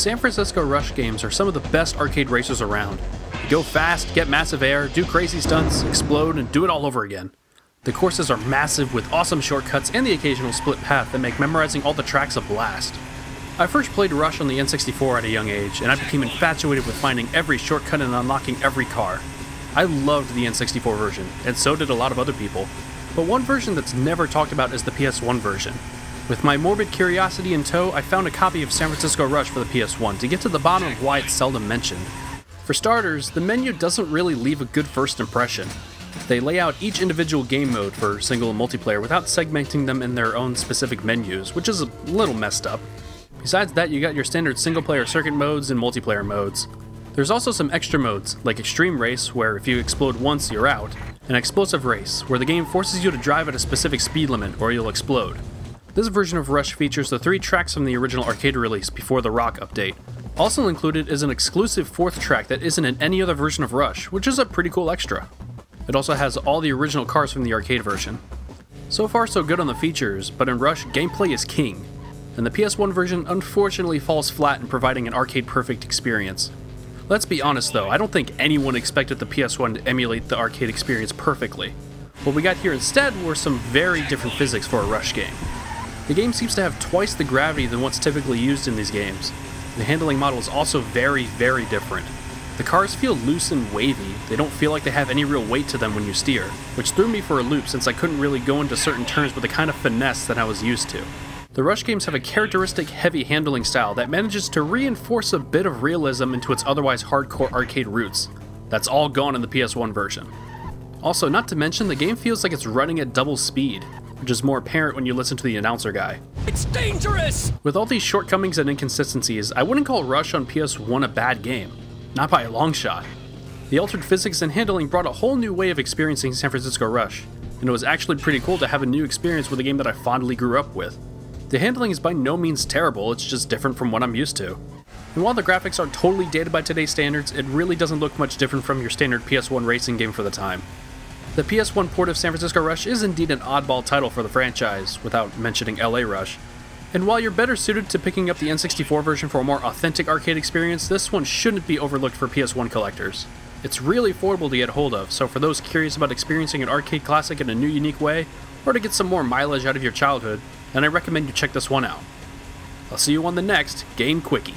San Francisco Rush games are some of the best arcade racers around. You go fast, get massive air, do crazy stunts, explode, and do it all over again. The courses are massive with awesome shortcuts and the occasional split path that make memorizing all the tracks a blast. I first played Rush on the N64 at a young age, and I became infatuated with finding every shortcut and unlocking every car. I loved the N64 version, and so did a lot of other people. But one version that's never talked about is the PS1 version. With my morbid curiosity in tow, I found a copy of San Francisco Rush for the PS1 to get to the bottom of why it's seldom mentioned. For starters, the menu doesn't really leave a good first impression. They lay out each individual game mode for single and multiplayer without segmenting them in their own specific menus, which is a little messed up. Besides that, you got your standard single-player circuit modes and multiplayer modes. There's also some extra modes, like Extreme Race, where if you explode once, you're out, and Explosive Race, where the game forces you to drive at a specific speed limit or you'll explode. This version of Rush features the 3 tracks from the original arcade release before the Rock update. Also included is an exclusive 4th track that isn't in any other version of Rush, which is a pretty cool extra. It also has all the original cars from the arcade version. So far so good on the features, but in Rush, gameplay is king, and the PS1 version unfortunately falls flat in providing an arcade-perfect experience. Let's be honest though, I don't think anyone expected the PS1 to emulate the arcade experience perfectly. What we got here instead were some very different physics for a Rush game. The game seems to have twice the gravity than what's typically used in these games. The handling model is also very, very different. The cars feel loose and wavy, they don't feel like they have any real weight to them when you steer, which threw me for a loop since I couldn't really go into certain turns with the kind of finesse that I was used to. The Rush games have a characteristic heavy handling style that manages to reinforce a bit of realism into its otherwise hardcore arcade roots. That's all gone in the PS1 version. Also, not to mention, the game feels like it's running at double speed, which is more apparent when you listen to the announcer guy. It's dangerous! With all these shortcomings and inconsistencies, I wouldn't call Rush on PS1 a bad game. Not by a long shot. The altered physics and handling brought a whole new way of experiencing San Francisco Rush, and it was actually pretty cool to have a new experience with a game that I fondly grew up with. The handling is by no means terrible, it's just different from what I'm used to. And while the graphics are totally dated by today's standards, it really doesn't look much different from your standard PS1 racing game for the time. The PS1 port of San Francisco Rush is indeed an oddball title for the franchise, without mentioning LA Rush. And while you're better suited to picking up the N64 version for a more authentic arcade experience, this one shouldn't be overlooked for PS1 collectors. It's really affordable to get hold of, so for those curious about experiencing an arcade classic in a new unique way, or to get some more mileage out of your childhood, then I recommend you check this one out. I'll see you on the next Game Quickie.